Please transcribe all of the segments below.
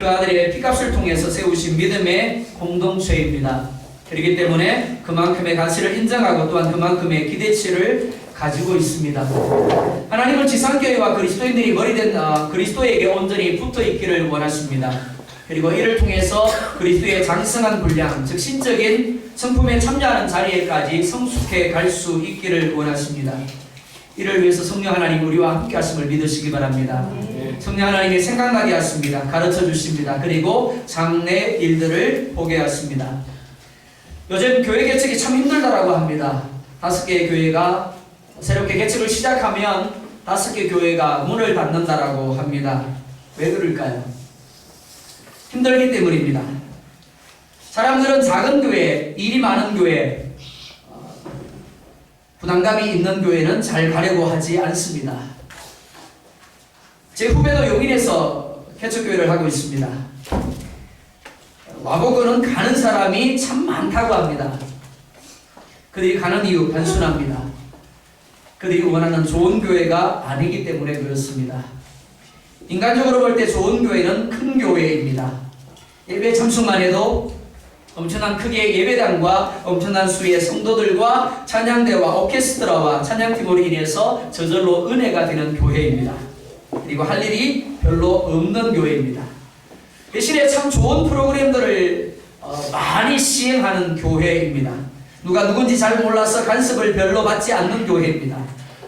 아들의 피값을 통해서 세우신 믿음의 공동체입니다. 그렇기 때문에 그만큼의 가치를 인정하고 또한 그만큼의 기대치를 가지고 있습니다. 하나님은 지상교회와 그리스도인들이 머리된 그리스도에게 온전히 붙어있기를 원하십니다. 그리고 이를 통해서 그리스도의 장성한 분량, 즉 신적인 성품에 참여하는 자리에까지 성숙해 갈 수 있기를 원하십니다. 이를 위해서 성령 하나님 우리와 함께 하심을 믿으시기 바랍니다. 성령 하나님이 생각나게 하십니다. 가르쳐 주십니다. 그리고 장래 일들을 보게 하십니다. 요즘 교회 개척이 참 힘들다라고 합니다. 5개의 교회가 새롭게 개척을 시작하면 5개 교회가 문을 닫는다라고 합니다. 왜 그럴까요? 힘들기 때문입니다. 사람들은 작은 교회, 일이 많은 교회, 부담감이 있는 교회는 잘 가려고 하지 않습니다. 제 후배도 용인에서 개척교회를 하고 있습니다. 와보고는 가는 사람이 참 많다고 합니다. 그들이 가는 이유 단순합니다. 그들이 원하는 좋은 교회가 아니기 때문에 그렇습니다. 인간적으로 볼 때 좋은 교회는 큰 교회입니다. 예배 참석만 해도 엄청난 크기의 예배당과 엄청난 수의 성도들과 찬양대와 오케스트라와 찬양팀으로 인해서 저절로 은혜가 되는 교회입니다. 그리고 할 일이 별로 없는 교회입니다. 대신에 참 좋은 프로그램들을 많이 시행하는 교회입니다. 누가 누군지 잘 몰라서 간섭을 별로 받지 않는 교회입니다.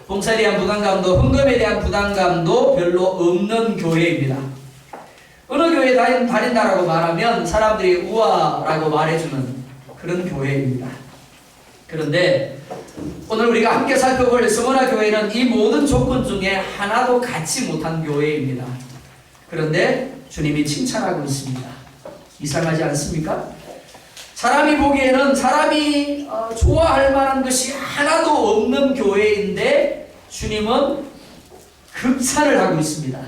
봉사에 대한 부담감도 헌금에 대한 부담감도 별로 없는 교회입니다. 어느 교회에 다닌다라고 말하면 사람들이 우와라고 말해주는 그런 교회입니다. 그런데 오늘 우리가 함께 살펴볼 서머나 교회는 이 모든 조건 중에 하나도 갖지 못한 교회입니다. 그런데 주님이 칭찬하고 있습니다. 이상하지 않습니까? 사람이 보기에는 사람이 좋아할 만한 것이 하나도 없는 교회인데 주님은 극찬을 하고 있습니다.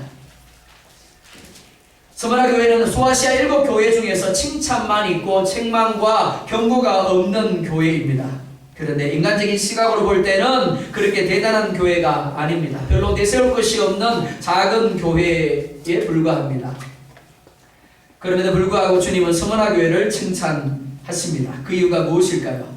서머나 교회는 소아시아 7교회 중에서 칭찬만 있고 책망과 경고가 없는 교회입니다. 그런데 인간적인 시각으로 볼 때는 그렇게 대단한 교회가 아닙니다. 별로 내세울 것이 없는 작은 교회에 불과합니다. 그럼에도 불구하고 주님은 서머나 교회를 칭찬하십니다. 그 이유가 무엇일까요?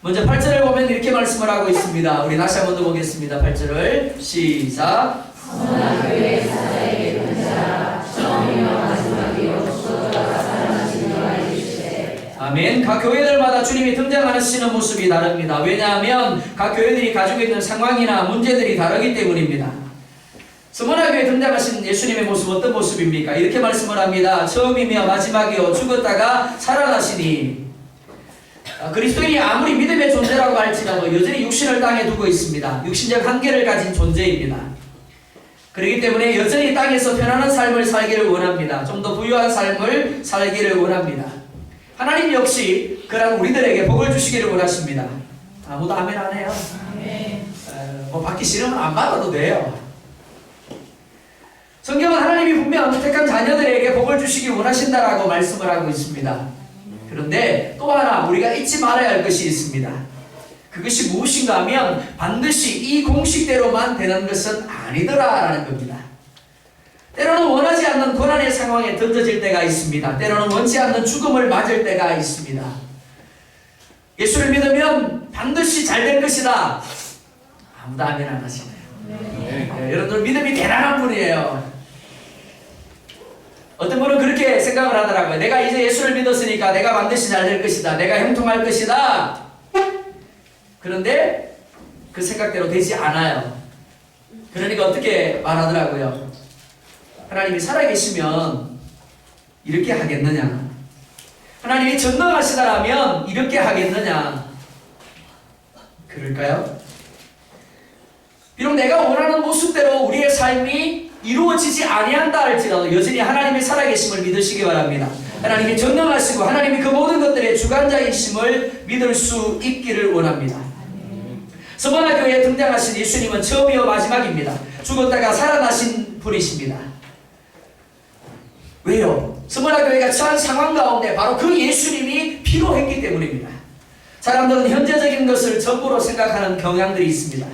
먼저 8절을 보면 이렇게 말씀을 하고 있습니다. 우리 다시 한번 더 보겠습니다. 8절을 시작. 서머나 교회 사자에게 분자 처음이며 마지막이요 소도가 살아나시는 알리시되. 아멘. 각 교회들마다 주님이 등장하시는 모습이 다릅니다. 왜냐하면 각 교회들이 가지고 있는 상황이나 문제들이 다르기 때문입니다. 서머나 교회에 등장하신 예수님의 모습 어떤 모습입니까? 이렇게 말씀을 합니다. 처음이며 마지막이요 죽었다가 살아나시니. 그리스도인이 아무리 믿음의 존재라고 할지라도 여전히 육신을 땅에 두고 있습니다. 육신적 한계를 가진 존재입니다. 그렇기 때문에 여전히 땅에서 편안한 삶을 살기를 원합니다. 좀 더 부유한 삶을 살기를 원합니다. 하나님 역시 그런 우리들에게 복을 주시기를 원하십니다. 아무도 아멘 안 해요? 뭐 받기 싫으면 안 받아도 돼요. 성경은 하나님이 분명 택한 자녀들에게 복을 주시기 원하신다라고 말씀을 하고 있습니다. 그런데 또 하나 우리가 잊지 말아야 할 것이 있습니다. 그것이 무엇인가 하면 반드시 이 공식대로만 되는 것은 아니더라라는 겁니다. 때로는 원하지 않는 고난의 상황에 던져질 때가 있습니다. 때로는 원치 않는 죽음을 맞을 때가 있습니다. 예수를 믿으면 반드시 잘 될 것이다. 아무도 아멘 안 하시네요. 네, 여러분들 믿음이 대단한 분이에요. 어떤 분은 그렇게 생각을 하더라고요. 내가 이제 예수를 믿었으니까 내가 반드시 잘 될 것이다. 내가 형통할 것이다. 그런데 그 생각대로 되지 않아요. 그러니까 어떻게 말하더라고요. 하나님이 살아계시면 이렇게 하겠느냐? 하나님이 전능하시다라면 이렇게 하겠느냐? 그럴까요? 비록 내가 원하는 모습대로 우리의 삶이 이루어지지 아니한다 할지라도 여전히 하나님의 살아계심을 믿으시기 바랍니다. 하나님이 전능하시고 하나님이 그 모든 것들의 주관자이심을 믿을 수 있기를 원합니다. 서머나 교회에 등장하신 예수님은 처음이요 마지막입니다. 죽었다가 살아나신 분이십니다. 왜요? 서머나 교회가 처한 상황 가운데 바로 그 예수님이 필요했기 때문입니다. 사람들은 현재적인 것을 전부로 생각하는 경향들이 있습니다.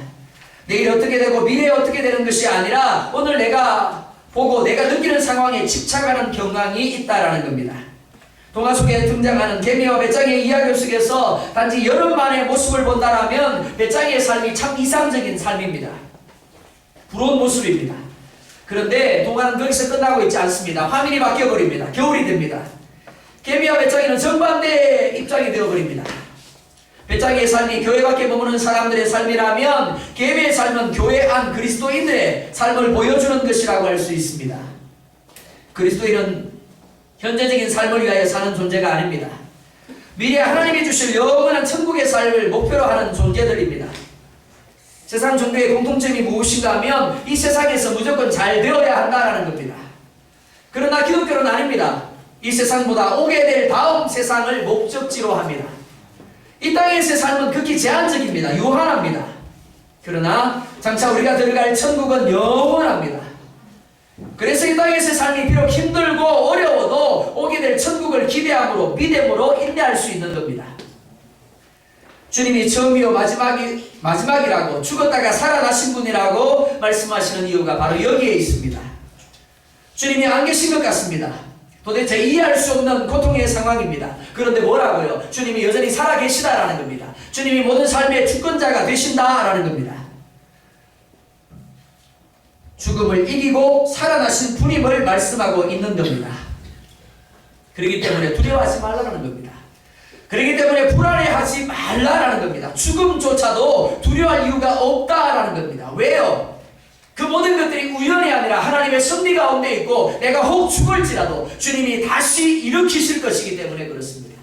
내일 어떻게 되고 미래에 어떻게 되는 것이 아니라 오늘 내가 보고 내가 느끼는 상황에 집착하는 경향이 있다라는 겁니다. 동화 속에 등장하는 개미와 배짱이의 이야기 속에서 단지 여름만의 모습을 본다라면 배짱이의 삶이 참 이상적인 삶입니다. 부러운 모습입니다. 그런데 동화는 거기서 끝나고 있지 않습니다. 화면이 바뀌어버립니다. 겨울이 됩니다. 개미와 배짱이는 정반대의 입장이 되어버립니다. 배짱이의 삶이 교회 밖에 머무는 사람들의 삶이라면 개미의 삶은 교회 안 그리스도인들의 삶을 보여주는 것이라고 할 수 있습니다. 그리스도인은 현재적인 삶을 위하여 사는 존재가 아닙니다. 미래 하나님이 주실 영원한 천국의 삶을 목표로 하는 존재들입니다. 세상 종교의 공통점이 무엇인가 하면 이 세상에서 무조건 잘 되어야 한다는 겁니다. 그러나 기독교는 아닙니다. 이 세상보다 오게 될 다음 세상을 목적지로 합니다. 이 땅에서의 삶은 극히 제한적입니다. 유한합니다. 그러나 장차 우리가 들어갈 천국은 영원합니다. 그래서 이 땅에서의 삶이 비록 힘들고 어려워도 오게 될 천국을 기대함으로 믿음으로 인내할 수 있는 겁니다. 주님이 처음이요 마지막이라고 죽었다가 살아나신 분이라고 말씀하시는 이유가 바로 여기에 있습니다. 주님이 안 계신 것 같습니다. 도대체 이해할 수 없는 고통의 상황입니다. 그런데 뭐라고요? 주님이 여전히 살아계시다라는 겁니다. 주님이 모든 삶의 주권자가 되신다라는 겁니다. 죽음을 이기고 살아나신 분임을 말씀하고 있는 겁니다. 그렇기 때문에 두려워하지 말라는 겁니다. 그렇기 때문에 불안해하지 말라는 겁니다. 죽음조차도 두려워할 이유가 없다라는 겁니다. 왜요? 그 모든 것들이 우연이 아니라 하나님의 섭리 가운데 있고 내가 혹 죽을지라도 주님이 다시 일으키실 것이기 때문에 그렇습니다.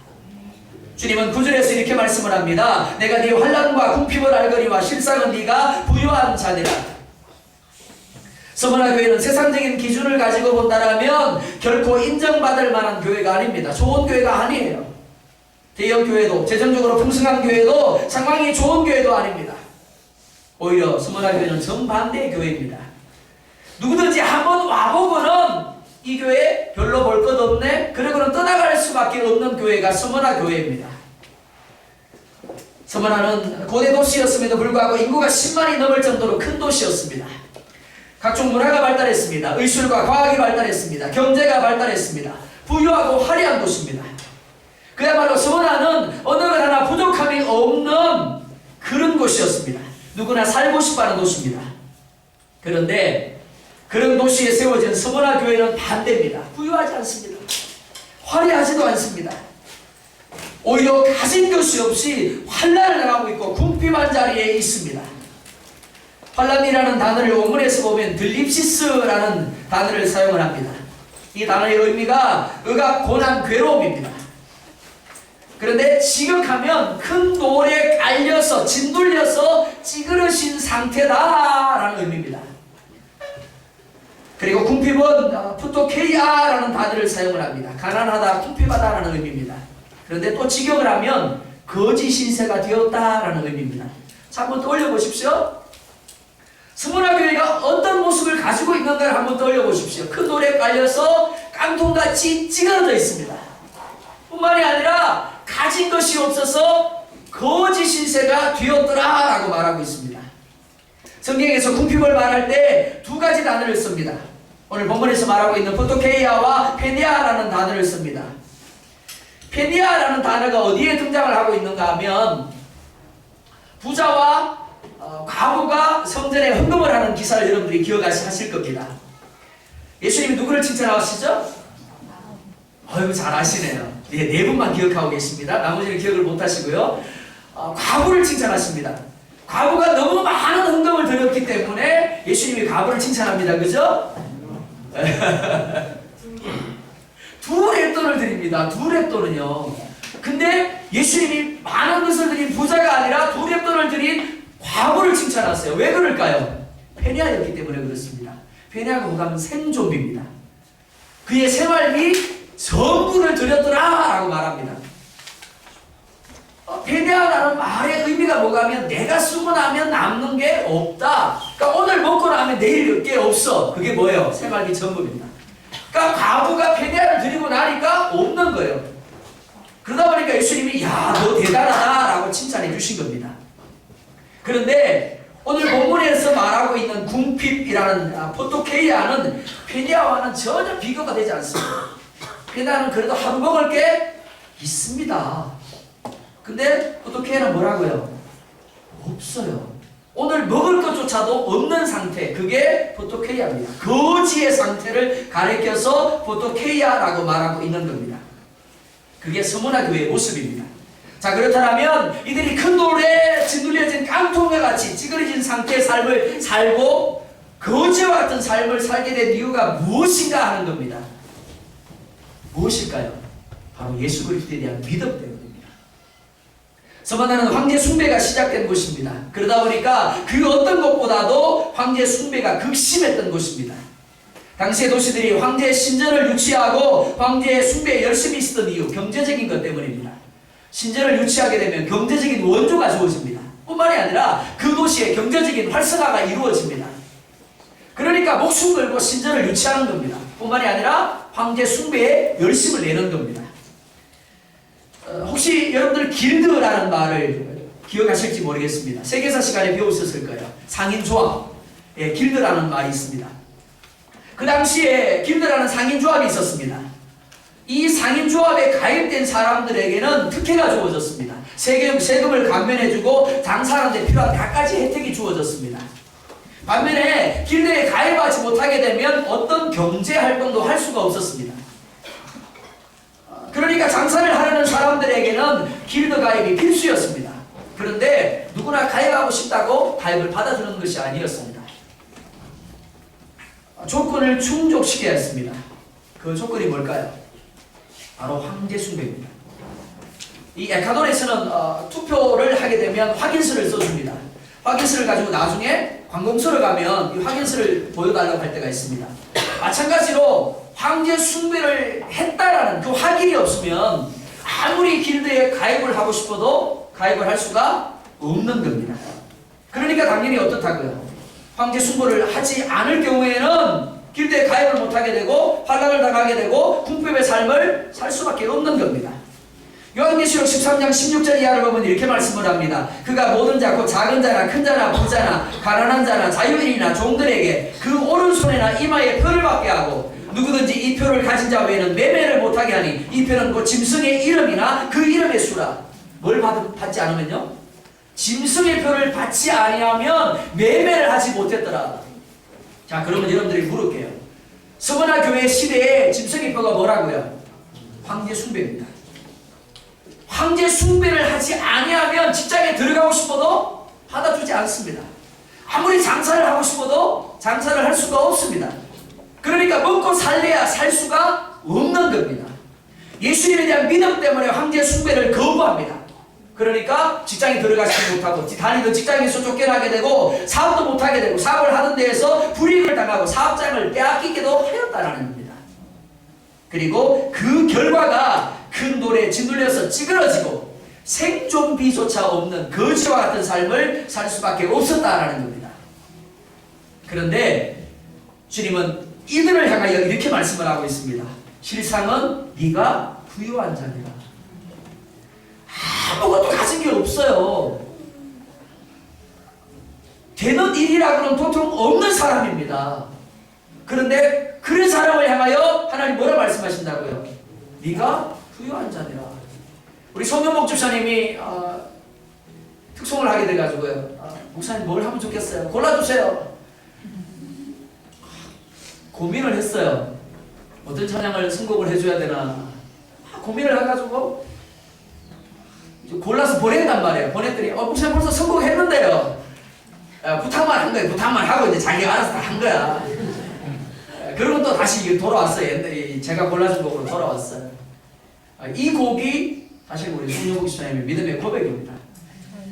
주님은 9절에서 이렇게 말씀을 합니다. 내가 네 환난과 궁핍을 알거니와 실상은 네가 부유한 자니라. 서머나 교회는 세상적인 기준을 가지고 본다면 결코 인정받을 만한 교회가 아닙니다. 좋은 교회가 아니에요. 대형 교회도 재정적으로 풍성한 교회도 상황이 좋은 교회도 아닙니다. 오히려 서머나 교회는 정반대의 교회입니다. 누구든지 한번 와보고는 이 교회 별로 볼 것 없네 그러고는 떠나갈 수밖에 없는 교회가 서머나 교회입니다. 서머나는 고대 도시였음에도 불구하고 인구가 10만이 넘을 정도로 큰 도시였습니다. 각종 문화가 발달했습니다. 의술과 과학이 발달했습니다. 경제가 발달했습니다. 부유하고 화려한 도시입니다. 그야말로 서머나는 어느 것 하나 부족함이 없는 그런 곳이었습니다. 누구나 살고 싶어하는 도시입니다. 그런데 그런 도시에 세워진 서머나 교회는 반대입니다. 부유하지 않습니다. 화려하지도 않습니다. 오히려 가진 것이 없이 환난을 당하고 있고 궁핍한 자리에 있습니다. 환난이라는 단어를 원문에서 보면 들립시스라는 단어를 사용을 합니다. 이 단어의 의미가 억압, 고난, 괴로움입니다. 그런데 지극하면 큰 돌에 깔려서 짓눌려서 찌그러진 상태다라는 의미입니다. 그리고 궁핍은 푸토케이아라는 단어를 사용을 합니다. 가난하다, 궁핍하다라는 의미입니다. 그런데 또 직역을 하면 거지 신세가 되었다라는 의미입니다. 자, 한번 떠올려 보십시오. 서머나 교회가 어떤 모습을 가지고 있는가를 한번 떠올려 보십시오. 큰 돌에 깔려서 깡통같이 찌그러져 있습니다. 뿐만이 아니라 가진 것이 없어서 거지 신세가 되었더라라고 말하고 있습니다. 성경에서 궁핍을 말할 때 두 가지 단어를 씁니다. 오늘 본문에서 말하고 있는 포토케이아와 페니아라는 단어를 씁니다. 페니아라는 단어가 어디에 등장을 하고 있는가 하면 부자와 과부가 성전에 헌금을 하는 기사를 여러분들이 기억하실 겁니다. 예수님이 누구를 칭찬하시죠? 어이구 잘 아시네요. 네 분만 기억하고 계십니다. 나머지는 기억을 못 하시고요. 과부를 칭찬하십니다. 과부가 너무 많은 헌금을 드렸기 때문에 예수님이 과부를 칭찬합니다. 그죠? 두 렙돈을 드립니다. 두 렙돈은요. 근데 예수님이 많은 것을 드린 부자가 아니라 두 렙돈을 드린 과부를 칭찬하세요. 왜 그럴까요? 페니아였기 때문에 그렇습니다. 페니아가 뭐냐면 생존비입니다. 그의 생활비 전부를 드렸더라라고 말합니다. 페니아라는 말의 의미가 뭐가 하면 내가 쓰고 나면 남는 게 없다. 그러니까 오늘 먹고 나면 내일 게 없어. 그게 뭐예요? 생활비 전부입니다. 그러니까 과부가 페니아를 드리고 나니까 없는 거예요. 그러다 보니까 예수님이 야, 너 대단하다라고 칭찬해 주신 겁니다. 그런데 오늘 본문에서 말하고 있는 궁핍이라는 포토케이아는 페니아와는 전혀 비교가 되지 않습니다. 페니아는 그래도 하루 먹을 게 있습니다. 근데 포도케이아는 뭐라고요? 없어요. 오늘 먹을 것조차도 없는 상태, 그게 포도케이아입니다. 거지의 상태를 가리켜서 포도케이아라고 말하고 있는 겁니다. 그게 서문화 교회의 모습입니다. 자, 그렇다면 이들이 큰 돌에 짓눌려진 깡통과 같이 찌그러진 상태의 삶을 살고 거지와 같은 삶을 살게 된 이유가 무엇인가 하는 겁니다. 무엇일까요? 바로 예수 그리스도에 대한 믿음 때문입니다. 서문화는 황제 숭배가 시작된 곳입니다. 그러다 보니까 그 어떤 것보다도 황제 숭배가 극심했던 곳입니다. 당시의 도시들이 황제의 신전을 유치하고 황제의 숭배에 열심히 있었던 이유, 경제적인 것 때문입니다. 신전을 유치하게 되면 경제적인 원조가 주어집니다. 뿐만이 아니라 그 도시의 경제적인 활성화가 이루어집니다. 그러니까 목숨 걸고 신전을 유치하는 겁니다. 뿐만이 아니라 황제 숭배에 열심을 내는 겁니다. 혹시 여러분들 길드라는 말을 기억하실지 모르겠습니다. 세계사 시간에 배우셨을 거예요. 상인조합, 길드라는 말이 있습니다. 그 당시에 길드라는 상인조합이 있었습니다. 이 상인조합에 가입된 사람들에게는 특혜가 주어졌습니다. 세금을 감면해주고 장사하는 데 필요한 갖가지 혜택이 주어졌습니다. 반면에 길드에 가입하지 못하게 되면 어떤 경제활동도 할 수가 없었습니다. 그러니까 장사를 하려는 사람들에게는 길드 가입이 필수였습니다. 그런데 누구나 가입하고 싶다고 가입을 받아주는 것이 아니었습니다. 조건을 충족시켜야 했습니다. 그 조건이 뭘까요? 바로 황제 숭배입니다. 이 에콰도르에서는 투표를 하게 되면 확인서를 써줍니다. 확인서를 가지고 나중에 관공서를 가면 이 확인서를 보여달라고 할 때가 있습니다. 마찬가지로 황제 숭배를 했다라는 그 확인이 없으면 아무리 길드에 가입을 하고 싶어도 가입을 할 수가 없는 겁니다. 그러니까 당연히 어떻다고요? 황제 숭배를 하지 않을 경우에는 길드에 가입을 못하게 되고 환란을 당하게 되고 궁핍의 삶을 살 수밖에 없는 겁니다. 요한계시록 13장 16절 이하를 보면 이렇게 말씀을 합니다. 그가 모든 자 곧 작은 자나 큰 자나 부자나 가난한 자나 자유인이나 종들에게 그 오른손이나 이마에 표를 받게 하고 누구든지 이 표를 가진 자 외에는 매매를 못하게 하니 이 표는 곧 짐승의 이름이나 그 이름의 수라. 뭘 받지 않으면요? 짐승의 표를 받지 아니하면 매매를 하지 못했더라. 자, 그러면 여러분들이 물을게요. 서문화 교회 시대에 짐승의 표가 뭐라고요? 황제 숭배입니다. 황제 숭배를 하지 아니하면 직장에 들어가고 싶어도 받아주지 않습니다. 아무리 장사를 하고 싶어도 장사를 할 수가 없습니다. 그러니까 먹고 살래야 살 수가 없는 겁니다. 예수님에 대한 믿음 때문에 황제 숭배를 거부합니다. 그러니까 직장에 들어가지 못하고 다니던 직장에서 쫓겨나게 되고 사업도 못하게 되고 사업을 하는 데에서 불이익을 당하고 사업장을 빼앗기기도 하였다는 겁니다. 그리고 그 결과가 큰 돌에 짓눌려서 찌그러지고 생존비조차 없는 거지와 같은 삶을 살 수밖에 없었다라는 겁니다. 그런데 주님은 이들을 향하여 이렇게 말씀을 하고 있습니다. 실상은 네가 부유한 자니라. 아무것도 가진 게 없어요. 되는 일이라고는 도통 없는 사람입니다. 그런데 그런 사람을 향하여 하나님 뭐라 말씀하신다고요? 네가 부유한 자니라. 우리 송영목 집사님이 특송을 하게 돼가지고요. 목사님 뭘 하면 좋겠어요? 골라주세요. 고민을 했어요. 어떤 찬양을 선곡을 해줘야 되나 고민을 해가지고 골라서 보낸단 말이에요. 보냈더니 목사님 벌써 선곡했는데요. 부탁만 한 거예요. 부탁만 하고 이제 자기가 알아서 다 한 거야. 그러고 또 다시 돌아왔어요. 제가 골라준 곡으로 돌아왔어요. 이 곡이 사실 우리 송영국 집사님의 믿음의 고백입니다.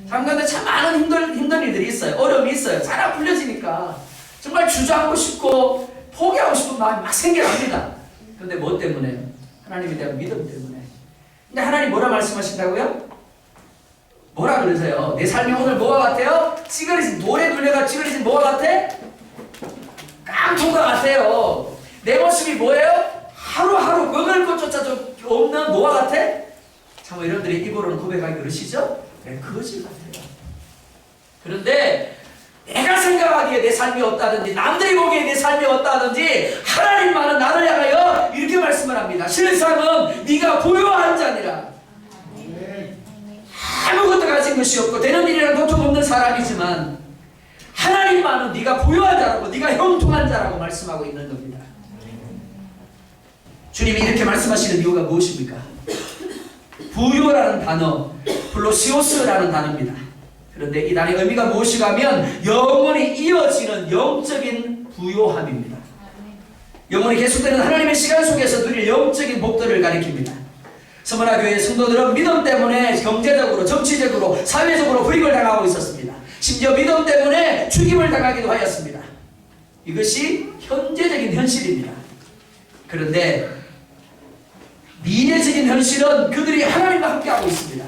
참 근데 참 많은 힘든 일들이 있어요. 어려움이 있어요. 잘 안 풀려지니까 정말 주저하고 싶고 포기하고 싶은 마음이 막 생겨납니다. 근데 뭐 때문에? 하나님에 대한 믿음 때문에. 근데 하나님 뭐라 말씀하신다고요? 뭐라 그러세요? 내 삶이 오늘 뭐가 같아요? 찌그러진 돌에 눌려가 찌그러진 뭐가 같아? 깡통과 같아요. 내 모습이 뭐예요? 하루하루 먹을 것조차 좀 없는 뭐가 같아? 참 여러분들이 입으로는 고백하기 그러시죠? 네, 거지 같아요. 그런데 내가 생각하기에 내 삶이 없다든지 남들이 보기에 내 삶이 없다든지 하나님만은 나를 향하여 이렇게 말씀을 합니다. 세상은 네가 부유한 자니라. 아무것도 가진 것이 없고 되는 일이란 도통 없는 사람이지만 하나님만은 네가 부유한 자라고, 네가 형통한 자라고 말씀하고 있는 겁니다. 주님이 이렇게 말씀하시는 이유가 무엇입니까? 부유라는 단어, 플로시오스라는 단어입니다. 그런데 이 단어의 의미가 무엇인가 하면 영원히 이어지는 영적인 부요함입니다. 영원히 계속되는 하나님의 시간 속에서 누릴 영적인 복들을 가리킵니다. 서머나교회 성도들은 믿음 때문에 경제적으로, 정치적으로, 사회적으로 불이익을 당하고 있었습니다. 심지어 믿음 때문에 죽임을 당하기도 하였습니다. 이것이 현재적인 현실입니다. 그런데 미래적인 현실은 그들이 하나님과 함께하고 있습니다.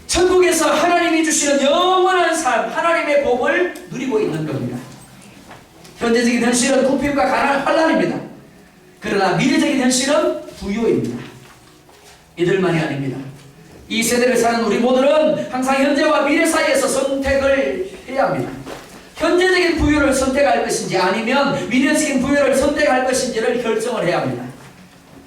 천국에서 하나님이 주시는 영원한 삶, 하나님의 복을 누리고 있는 겁니다. 현재적인 현실은 궁핍과 가난, 환난입니다. 그러나 미래적인 현실은 부요입니다. 이들만이 아닙니다. 이 세대를 사는 우리 모두는 항상 현재와 미래 사이에서 선택을 해야 합니다. 현재적인 부요를 선택할 것인지 아니면 미래적인 부요를 선택할 것인지를 결정을 해야 합니다.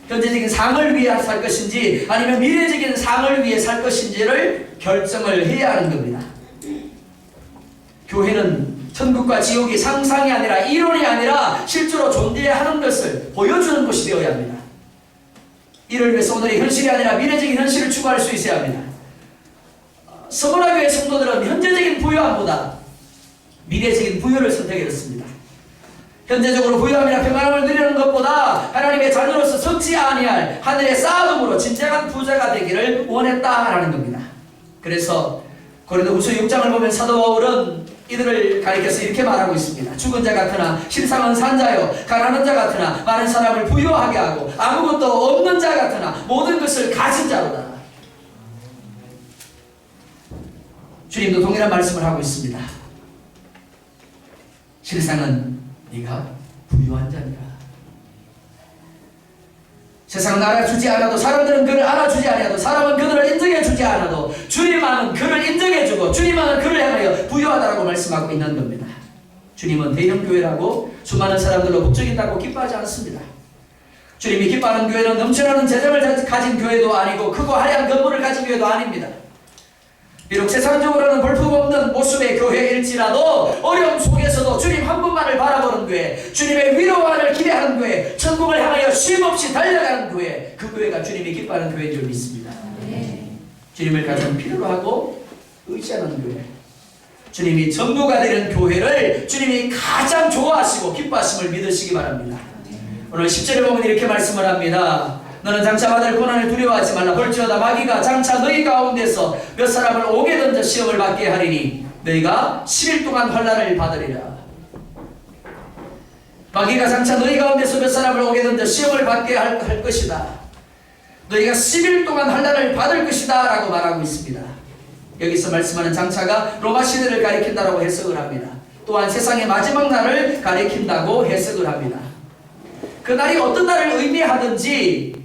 현재적인 상을 위해 살 것인지 아니면 미래적인 상을 위해 살 것인지를 결정을 해야 하는 겁니다. 교회는 천국과 지옥이 상상이 아니라 이론이 아니라 실제로 존재하는 것을 보여주는 곳이 되어야 합니다. 이를 위해서 오늘의 현실이 아니라 미래적인 현실을 추구할 수 있어야 합니다. 서머나교회 성도들은 현재적인 부유함보다 미래적인 부유를 선택했습니다. 현재적으로 부유함이나 평안함을 누리는 것보다 하나님의 자녀로서 썩지 아니할 하늘의 쌓음으로 진정한 부자가 되기를 원했다라는 겁니다. 그래서 고린도후서 6장을 보면 사도 바울은 이들을 가리켜서 이렇게 말하고 있습니다. 죽은 자 같으나 실상은 산 자요, 가난한 자 같으나 많은 사람을 부유하게 하고 아무것도 없는 자 같으나 모든 것을 가진 자로다. 주님도 동일한 말씀을 하고 있습니다. 실상은 네가 부유한 자니라. 세상은 알아주지 않아도, 사람들은 그를 알아주지 않아도, 사람은 그들을 인정해주지 않아도 주님만은 그를 인정해주고 주님만은 그를 향하여 부유하다라고 말씀하고 있는 겁니다. 주님은 대형교회라고 수많은 사람들로 북적인다고 기뻐하지 않습니다. 주님이 기뻐하는 교회는 넘쳐나는 재정을 가진 교회도 아니고 크고 화려한 건물을 가진 교회도 아닙니다. 비록 세상적으로는 볼품없는 모습의 교회일지라도 어려움 속에서도 주님 한 분만을 바라보는 교회, 주님의 위로만을 기대하는 교회, 천국을 향하여 쉼없이 달려가는 교회, 그 교회가 주님이 기뻐하는 교회인 줄 믿습니다. 주님을 가장 필요로 하고 의지하는 교회, 주님이 전부가 되는 교회를 주님이 가장 좋아하시고 기뻐하심을 믿으시기 바랍니다. 오늘 10절에 보면 이렇게 말씀을 합니다. 너는 장차 받을 고난을 두려워하지 말라. 볼지어다 마귀가 장차 너희 가운데서 몇 사람을 옥에 던져 시험을 받게 하리니 너희가 10일 동안 환난을 받으리라. 마귀가 장차 너희 가운데서 몇 사람을 옥에 던져 시험을 받게 할 것이다. 너희가 10일 동안 환난을 받을 것이다 라고 말하고 있습니다. 여기서 말씀하는 장차가 로마 시대를 가리킨다라고 해석을 합니다. 또한 세상의 마지막 날을 가리킨다고 해석을 합니다. 그 날이 어떤 날을 의미하든지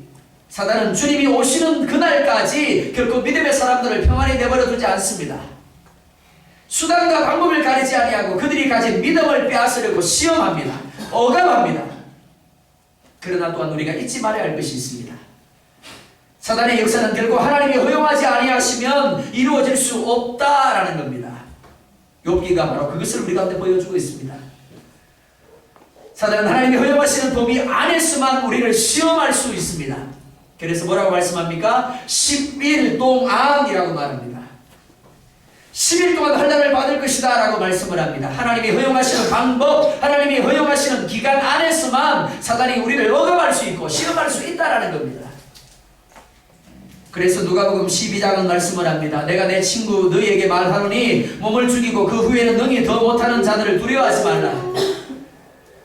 사단은 주님이 오시는 그날까지 결코 믿음의 사람들을 평안히 내버려 두지 않습니다. 수단과 방법을 가리지 아니하고 그들이 가진 믿음을 빼앗으려고 시험합니다. 억압합니다. 그러나 또한 우리가 잊지 말아야 할 것이 있습니다. 사단의 역사는 결코 하나님이 허용하지 아니하시면 이루어질 수 없다라는 겁니다. 욥기가 바로 그것을 우리 가운데 보여주고 있습니다. 사단은 하나님이 허용하시는 범위 안에서만 우리를 시험할 수 있습니다. 그래서 뭐라고 말씀합니까? 10일 동안이라고 말합니다. 10일 동안 환난을 받을 것이다 라고 말씀을 합니다. 하나님이 허용하시는 방법, 하나님이 허용하시는 기간 안에서만 사단이 우리를 억압할 수 있고 시험할 수 있다라는 겁니다. 그래서 누가복음 12장은 말씀을 합니다. 내가 내 친구 너희에게 말하노니 몸을 죽이고 그 후에는 능히 더 못하는 자들을 두려워하지 말라.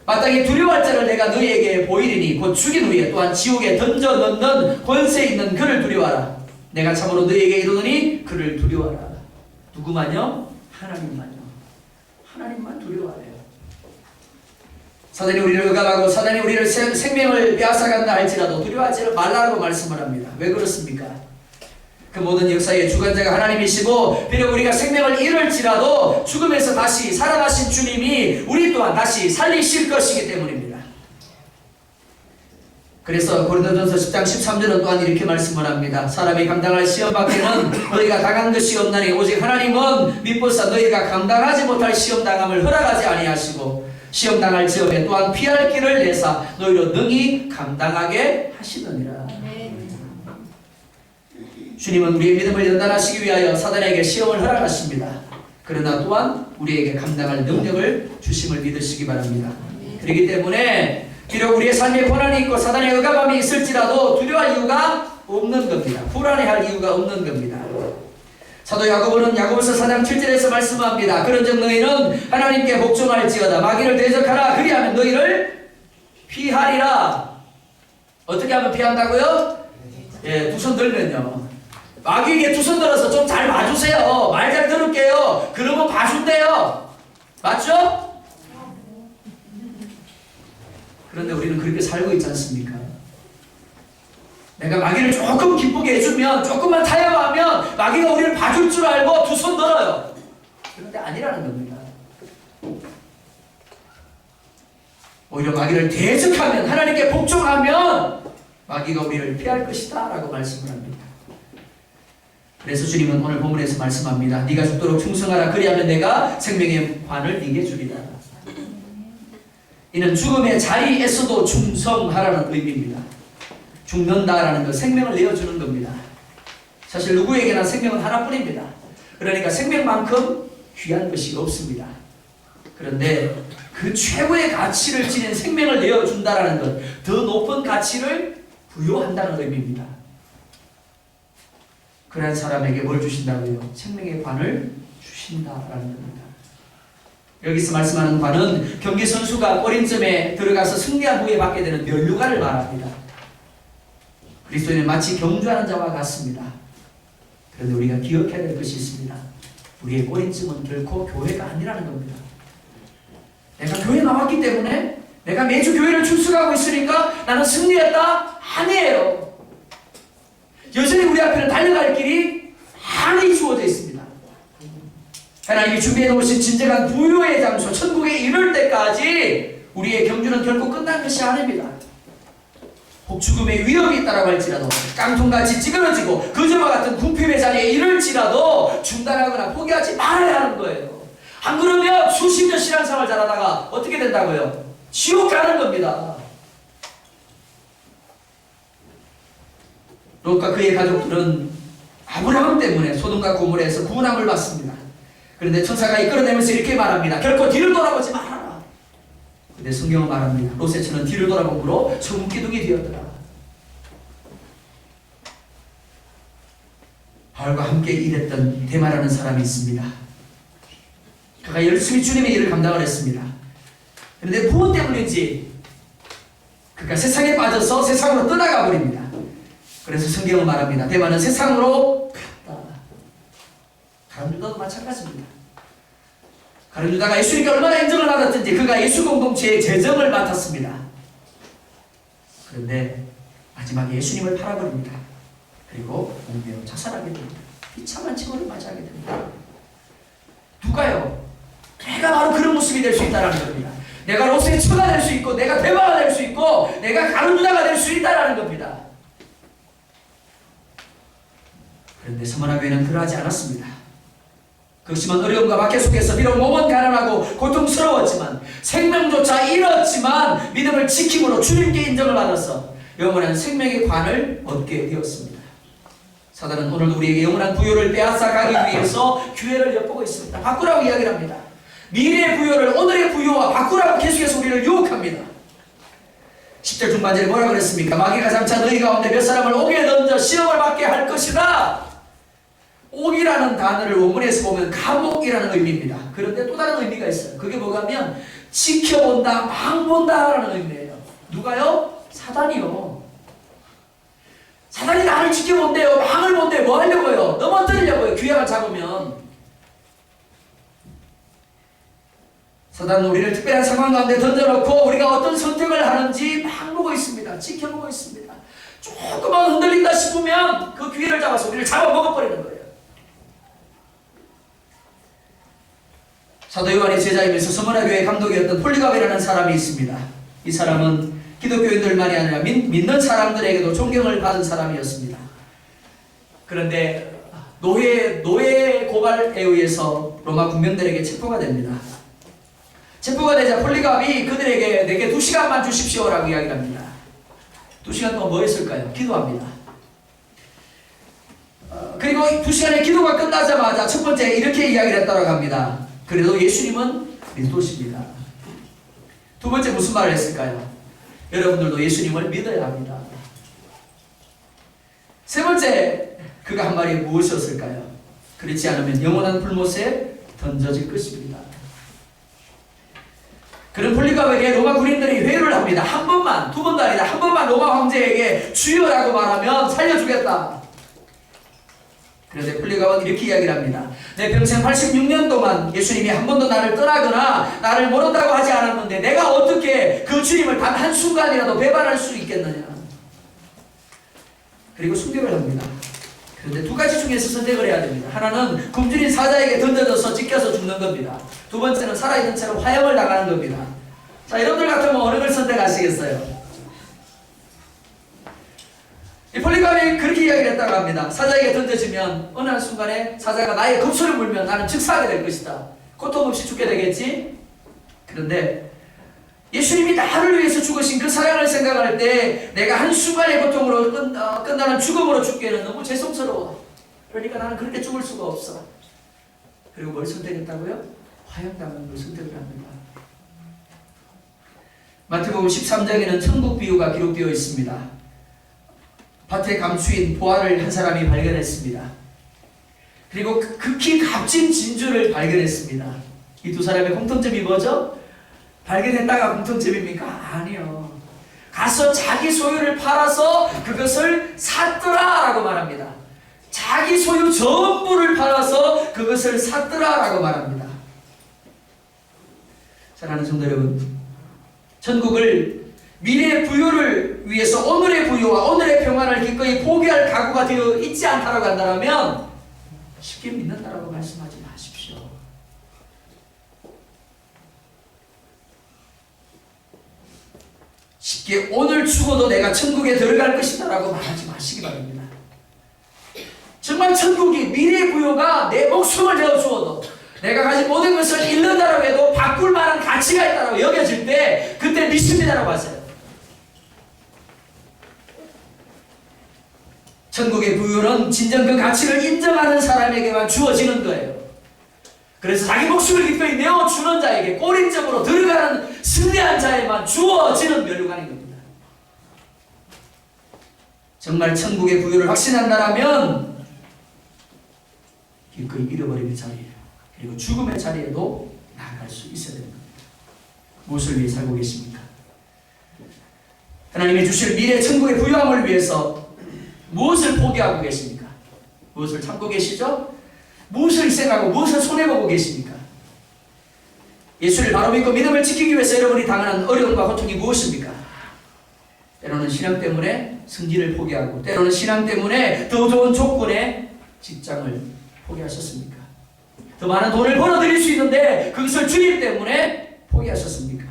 마땅히 두려워할 자를 내가 너희에게 보이리니 곧 죽인 후에 또한 지옥에 던져 넣는 권세 있는 그를 두려워하라. 내가 참으로 너희에게 이르노니 그를 두려워하라. 누구만요? 하나님만요. 하나님만 두려워하래요. 사단이 우리를 억압하고 사단이 우리를 생명을 빼앗아간다 할지라도 두려워하지 말라고 말씀을 합니다. 왜 그렇습니까? 그 그 모든 역사의 주관자가 하나님이시고 비록 우리가 생명을 잃을지라도 죽음에서 다시 살아나신 주님이 우리 또한 다시 살리실 것이기 때문입니다. 그래서 고린도전서 10장 13절은 또한 이렇게 말씀을 합니다. 사람이 감당할 시험 밖에는 너희가 당한 것이 없나니 오직 하나님은 미쁘사 너희가 감당하지 못할 시험 당함을 허락하지 아니하시고 시험 당할 지역에 또한 피할 길을 내사 너희로 능히 감당하게 하시느니라. 주님은 우리의 믿음을 연단하시기 위하여 사단에게 시험을 허락하십니다. 그러나 또한 우리에게 감당할 능력을 주심을 믿으시기 바랍니다. 그렇기 때문에 비록 우리의 삶에 고난이 있고 사단의 억압함이 있을지라도 두려워할 이유가 없는 겁니다. 불안해할 이유가 없는 겁니다. 사도 야고보는 야고보서 4장 7절에서 말씀합니다. 그런즉 너희는 하나님께 복종할지어다 마귀를 대적하라 그리하면 너희를 피하리라. 어떻게 하면 피한다고요? 예, 두 손 들면요. 마귀에게 두 손 들어서 좀 잘 봐주세요. 말 잘 들을게요. 그러면 봐준대요. 맞죠? 그런데 우리는 그렇게 살고 있지 않습니까? 내가 마귀를 조금 기쁘게 해주면, 조금만 타협하면 마귀가 우리를 봐줄 줄 알고 두 손 들어요. 그런데 아니라는 겁니다. 오히려 마귀를 대적하면, 하나님께 복종하면 마귀가 우리를 피할 것이다 라고 말씀을 합니다. 그래서 주님은 오늘 본문에서 말씀합니다. 네가 죽도록 충성하라 그리하면 내가 생명의 관을 네게 주리라. 이는 죽음의 자리에서도 충성하라는 의미입니다. 죽는다라는 것, 생명을 내어주는 겁니다. 사실 누구에게나 생명은 하나뿐입니다. 그러니까 생명만큼 귀한 것이 없습니다. 그런데 그 최고의 가치를 지닌 생명을 내어준다라는 것, 더 높은 가치를 부여한다는 의미입니다. 그런 사람에게 뭘 주신다고요? 생명의 관을 주신다라는 겁니다. 여기서 말씀하는 관은 경기 선수가 꼬림점에 들어가서 승리한 후에 받게 되는 면류관을 말합니다. 그리스도인은 마치 경주하는 자와 같습니다. 그런데 우리가 기억해야 될 것이 있습니다. 우리의 꼬림점은 결코 교회가 아니라는 겁니다. 내가 교회 나왔기 때문에 내가 매주 교회를 출석하고 있으니까 나는 승리했다? 아니에요. 여전히 우리 앞에는 달려갈 길이 많이 주어져 있습니다. 하나님이 준비해 놓으신 진정한 부요의 장소, 천국에 이를 때까지 우리의 경주는 결코 끝난 것이 아닙니다. 혹 죽음의 위험이 있다라고 할지라도, 깡통같이 찌그러지고 거저와 같은 궁핍의 자리에 이를지라도 중단하거나 포기하지 말아야 하는 거예요. 안 그러면 수십 년 신앙생활 잘하다가 어떻게 된다고요? 지옥 가는 겁니다. 롯과 그의 가족들은 아브라함 때문에 소돔과 고모라에서 구원함을 받습니다. 그런데 천사가 이끌어내면서 이렇게 말합니다. 결코 뒤를 돌아보지 말아라. 근데 성경은 말합니다. 롯의 처는 뒤를 돌아보므로 소금 기둥이 되었더라. 바울과 함께 일했던 데마라는 사람이 있습니다. 그가 열심히 주님의 일을 감당을 했습니다. 그런데 무엇 때문인지 그가 세상에 빠져서 세상으로 떠나가 버립니다. 그래서 성경은 말합니다. 데마는 세상으로 갔다. 가룟 유다도 마찬가지입니다. 가룟 유다가 예수님께 얼마나 인정을 받았든지 그가 예수 공동체의 재정을 맡았습니다. 그런데 마지막에 예수님을 팔아버립니다. 그리고 공개로 자살하게 됩니다. 비참한 처우를 맞이하게 됩니다. 누가요? 내가 바로 그런 모습이 될 수 있다는 겁니다. 내가 롯의 처가 될 수 있고 내가 데마가 될 수 있고 내가 가룟 유다가 될 수 있다는 겁니다. 그런데 서머나 교회는 그러하지 않았습니다. 극심한 어려움과 박해 속에서 비록 몸은 가난하고 고통스러웠지만 생명조차 잃었지만 믿음을 지킴으로 주님께 인정을 받아서 영원한 생명의 관을 얻게 되었습니다. 사단은 오늘 우리에게 영원한 부요를 빼앗아 가기 위해서 기회를 엿보고 있습니다. 바꾸라고 이야기를 합니다. 미래의 부요를 오늘의 부요와 바꾸라고 계속해서 우리를 유혹합니다. 10절 중반절에 뭐라 그랬습니까? 마귀가 장차 너희 가운데 몇 사람을 옥에 던져 시험을 받게 할 것이다. 옥이라는 단어를 원문에서 보면 감옥이라는 의미입니다. 그런데 또 다른 의미가 있어요. 그게 뭐냐면 지켜본다, 망본다라는 의미예요. 누가요? 사단이요. 사단이 나를 지켜본대요. 망을 본대요. 뭐 하려고요? 넘어뜨리려고요. 귀약을 잡으면. 사단은 우리를 특별한 상황 가운데 던져놓고 우리가 어떤 선택을 하는지 막 보고 있습니다. 지켜보고 있습니다. 조금만 흔들린다 싶으면 그 기회를 붙잡아서 우리를 잡아먹어버리는 거예요. 사도 요한의 제자이면서 서머나교회 감독이었던 폴리갑이라는 사람이 있습니다. 이 사람은 기독교인들만이 아니라 믿는 사람들에게도 존경을 받은 사람이었습니다. 그런데 노예 고발에 의해서 로마 군병들에게 체포가 됩니다. 체포가 되자 폴리갑이 그들에게 내게 2시간만 주십시오라고 이야기를 합니다. 2시간 동안 뭐 했을까요? 기도합니다. 그리고 2시간의 기도가 끝나자마자 첫 번째 이렇게 이야기를 했다고 합니다. 그래도 예수님은 믿으십니다. 두 번째 무슨 말을 했을까요? 여러분들도 예수님을 믿어야 합니다. 세 번째 그가 한 말이 무엇이었을까요? 그렇지 않으면 영원한 불못에 던져질 것입니다. 그런 폴리갑에게 로마 군인들이 회유를 합니다. 한 번만, 두 번도 아니다. 한 번만 로마 황제에게 주여라고 말하면 살려주겠다. 그런데 폴리갑은 이렇게 이야기를 합니다. 내 평생 86년 동안 예수님이 한 번도 나를 떠나거나 나를 모른다고 하지 않았는데 내가 어떻게 그 주님을 단 한순간이라도 배반할 수 있겠느냐. 그리고 순교를 합니다. 그런데 두 가지 중에서 선택을 해야 됩니다. 하나는 굶주린 사자에게 던져져서 찢겨서 죽는 겁니다. 두 번째는 살아있는 채로 화형을 당하는 겁니다. 자, 여러분들 같으면 어느 걸 선택하시겠어요? 이 폴리갑이 그렇게 이야기를 했다고 합니다. 사자에게 던져지면 어느 한순간에 사자가 나의 급소를 물면 나는 즉사하게 될 것이다. 고통 없이 죽게 되겠지? 그런데 예수님이 나를 위해서 죽으신 그 사랑을 생각할 때 내가 한순간의 고통으로 끝나는 죽음으로 죽기에는 너무 죄송스러워. 그러니까 나는 그렇게 죽을 수가 없어. 그리고 뭘 선택했다고요? 화형당하는 걸 선택을 합니다. 마태복음 13장에는 천국 비유가 기록되어 있습니다. 밭에 감추인 보화를 한 사람이 발견했습니다. 그리고 극히 값진 진주를 발견했습니다. 이 두 사람의 공통점이 뭐죠? 발견했다가 공통점입니까? 아니요. 가서 자기 소유를 팔아서 그것을 샀더라라고 말합니다. 자기 소유 전부를 팔아서 그것을 샀더라라고 말합니다. 사랑하는 성도 여러분, 천국을 미래의 부유를 위해서 오늘의 부유와 오늘의 평안을 기꺼이 포기할 각오가 되어 있지 않다라고 한다면 쉽게 믿는다라고 말씀하지 마십시오. 쉽게 오늘 죽어도 내가 천국에 들어갈 것이다 라고 말하지 마시기 바랍니다. 정말 천국이 미래의 부유가 내 목숨을 내어 주어도 내가 가진 모든 것을 잃는다라고 해도 바꿀 만한 가치가 있다라고 여겨질 때 그때 믿습니다라고 하세요. 천국의 부유는 진정 그 가치를 인정하는 사람에게만 주어지는 거예요. 그래서 자기 목숨을 기꺼이 내어주는 자에게 꼬린점으로 들어가는 승리한 자에만 주어지는 면류관인 겁니다. 정말 천국의 부유를 확신한다라면 기꺼이 잃어버리는 자리에 그리고 죽음의 자리에도 나아갈 수 있어야 되는 겁니다. 무엇을 위해 살고 계십니까? 하나님이 주실 미래 천국의 부유함을 위해서 무엇을 포기하고 계십니까? 무엇을 참고 계시죠? 무엇을 희생하고 무엇을 손해보고 계십니까? 예수를 바로 믿고 믿음을 지키기 위해서 여러분이 당하는 어려움과 고통이 무엇입니까? 때로는 신앙 때문에 승진을 포기하고 때로는 신앙 때문에 더 좋은 조건의 직장을 포기하셨습니까? 더 많은 돈을 벌어들일 수 있는데 그것을 주님 때문에 포기하셨습니까?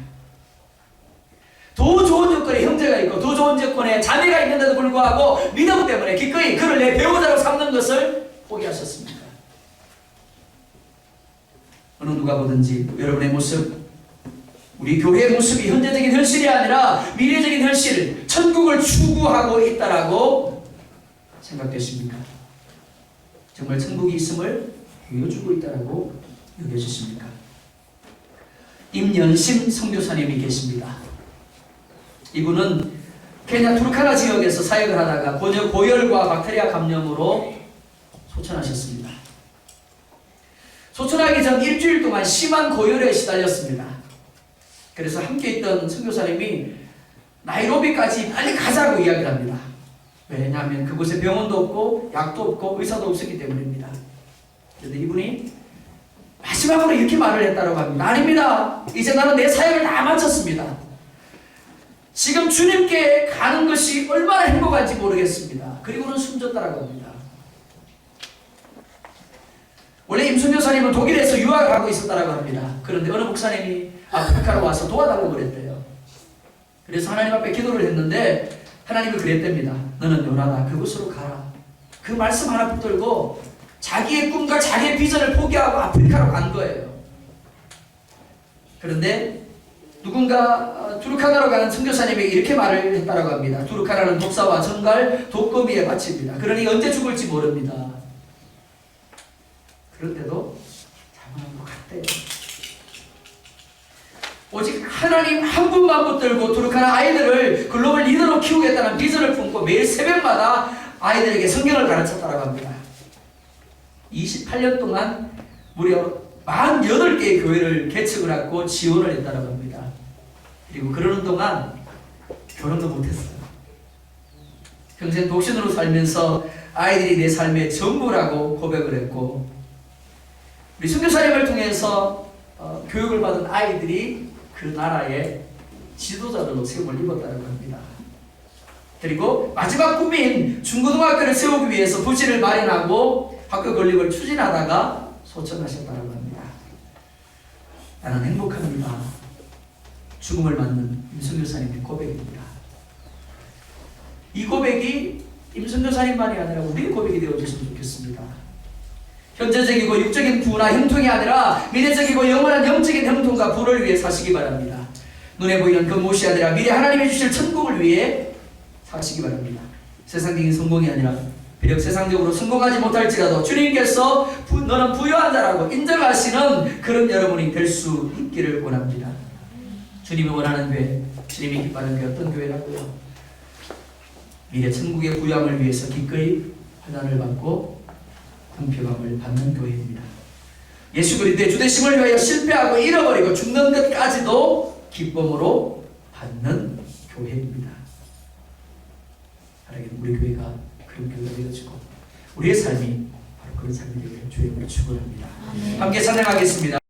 더 좋은 조건의 형제가 있고 더 좋은 조건의 자매가 있는데도 불구하고 믿음 때문에 기꺼이 그를 내 배우자로 삼는 것을 포기하셨습니까? 어느 누가 보든지 여러분의 모습, 우리 교회의 모습이 현재적인 현실이 아니라 미래적인 현실, 천국을 추구하고 있다라고 생각되십니까? 정말 천국이 있음을 보여주고 있다라고 여겨지십니까? 임연심 선교사님이 계십니다. 이분은 케냐 투르카나 지역에서 사역을 하다가 고열과 박테리아 감염으로 소천하셨습니다. 소천하기 전 일주일 동안 심한 고열에 시달렸습니다. 그래서 함께 있던 선교사님이 나이로비까지 빨리 가자고 이야기를 합니다. 왜냐하면 그곳에 병원도 없고 약도 없고 의사도 없었기 때문입니다. 그런데 이분이 마지막으로 이렇게 말을 했다고 합니다. 아닙니다. 이제 나는 내 사역을 다 마쳤습니다. 지금 주님께 가는 것이 얼마나 행복한지 모르겠습니다. 그리고는 숨졌다라고 합니다. 원래 임순교사님은 독일에서 유학하고 있었다고 합니다. 그런데 어느 목사님이 아프리카로 와서 도와달라고 그랬대요. 그래서 하나님 앞에 기도를 했는데 하나님이 그랬답니다. 너는 요나다. 그곳으로 가라. 그 말씀 하나 붙들고 자기의 꿈과 자기의 비전을 포기하고 아프리카로 간 거예요. 그런데 누군가 두루카나로 가는 선교사님에게 이렇게 말을 했다고 합니다. 두루카나는 독사와 정갈, 독거미의 밭입니다. 그러니 언제 죽을지 모릅니다. 그런데도 자문하고 갔대요. 오직 하나님 한 분만 붙들고 두루카나 아이들을 글로벌 리더로 키우겠다는 비전을 품고 매일 새벽마다 아이들에게 성경을 가르쳤다고 합니다. 28년 동안 무려 48개의 교회를 개척을 하고 지원을 했다고 합니다. 그리고 그러는 동안 결혼도 못했어요. 평생 독신으로 살면서 아이들이 내 삶의 전부라고 고백을 했고, 우리 선교사님을 통해서 교육을 받은 아이들이 그 나라의 지도자들로 세움을 입었다고 합니다. 그리고 마지막 꿈인 중고등학교를 세우기 위해서 부지를 마련하고 학교 건립을 추진하다가 소천하셨다고 합니다. 나는 행복합니다. 죽음을 맞는 임순교사님의 고백입니다. 이 고백이 임순교사님만이 아니라 우리의 고백이 되어줬으면 좋겠습니다. 현재적이고 육적인 부나 형통이 아니라 미래적이고 영원한 영적인 형통과 부를 위해 사시기 바랍니다. 눈에 보이는 겉모습이 아니라 미래 하나님이 주실 천국을 위해 사시기 바랍니다. 세상적인 성공이 아니라 비록 세상적으로 성공하지 못할지라도 주님께서 너는 부유한 자라고 인정하시는 그런 여러분이 될 수 있기를 원합니다. 주님이 원하는 교회, 주님이 기뻐하는 교회 어떤 교회라고요? 미래 천국의 부유함을 위해서 기꺼이 환난을 받고 등표감을 받는 교회입니다. 예수 그리스도의 주되심을 위하여 실패하고 잃어버리고 죽는 것까지도 기쁨으로 받는 교회입니다. 하나님 우리 교회가 그런 교회가 되어지고 우리의 삶이 바로 그런 삶이 되기를 주의 이름으로 축원합니다. 함께 찬양하겠습니다.